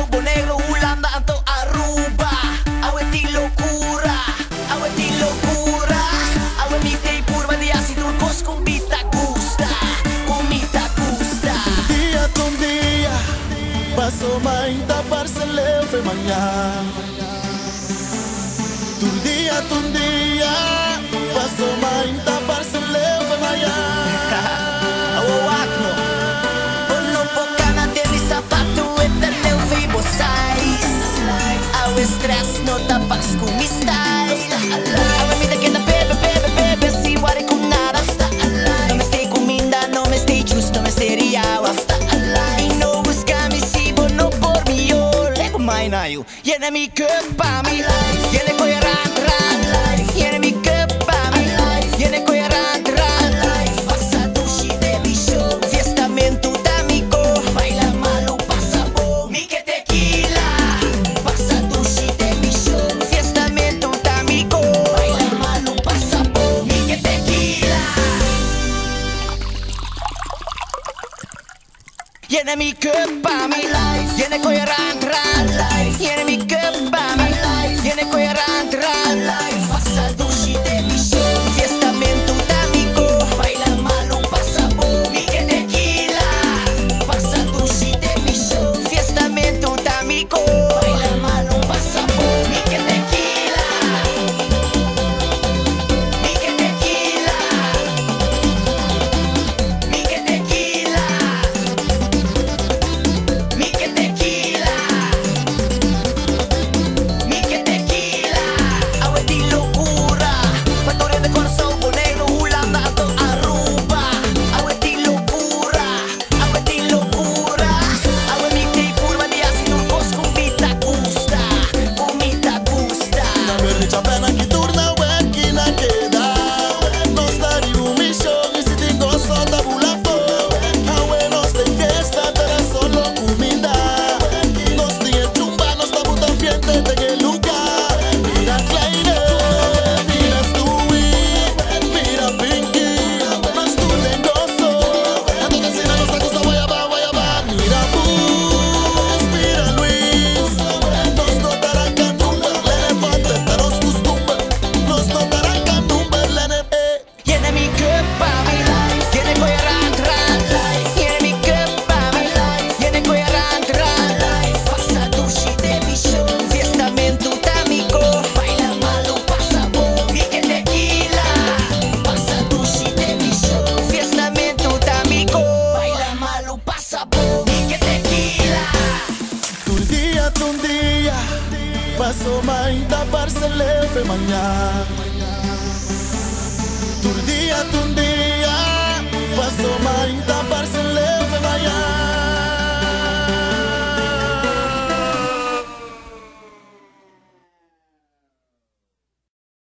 Curaçao, Bonegro, Holanda, anto Aruba. Awe ti locura, awe ti locura. Awe mi te purva di asi turcos con vita gusta, con vita gusta. Dia con dia, paso mainta parceleu fe manhã. Tu dia, paso mainta parceleu fe manhã. Awo wakno, ono pokana deli sapato etaleu fe bosais. Awe stress no tapas com mi style. Awe mi te queda bebe, si ware com nada. No me stay comida, no me stay justo, me stay riawa. E no busca mi sibo, no por mi yo. Lego mai naio, yene mi köpa mi life. Yene ko ran. Yene mi köpa mi life. Yene ko ran. Passa dushi de mi show. Fiestamento d'amico. Baila malo, passa bom. Mi que tequila. Passa dushi de mi show. Fiestamento d'amico. Baila malo, passa bom. Mi que tequila. Yene mi köpa mi life. Yene ko ran. Yene mi köpa mi life. Yene ko ran. Passa dushi de mi show. Fiestamento d'amico. Baila malo, passa bom. Mi que tequila. Passa dushi de mi show. Fiestamento d'amico. Baila malo, passa bom. Mi que tequila. Mi que tequila. Mi que tequila. Mi que tequila. Mi que tequila. Awe ti locura. Factoria de Curaçao, Bonegro, Holanda, anto Aruba. Awe ti locura. Awe ti locura. Awe mi te purva di asi turcos con vita gusta. Con vita gusta. Na vernice pena que turna weki na queda. Nos dari show y si tengo sonda bulato. Awe nos de fiesta, pero solo comida. Nos tiene chumba, nos da puta ambiente de que lugar. Mira Kleine, mira Stewie, mira Pinky, nos tu negocio. Ando cocina nos gusta guayaba. Mira Bus, mira Luis. Nos notarán canumba, lene pantenta nos costumbre. Nos notarán canumba, lene Yene mi köpa mi life. Yene ko ran. Yene mi köpa mi life. Yene ko ran. Passa dushi de mi show. Fiestamento d'amico. Baila malo, passa bom. Mi que tequila. Passa dushi de mi show. Fiestamento d'amico. Baila malo, passa bom. Mi que tequila. Tu dia, paso mainta parceleu fe manhã.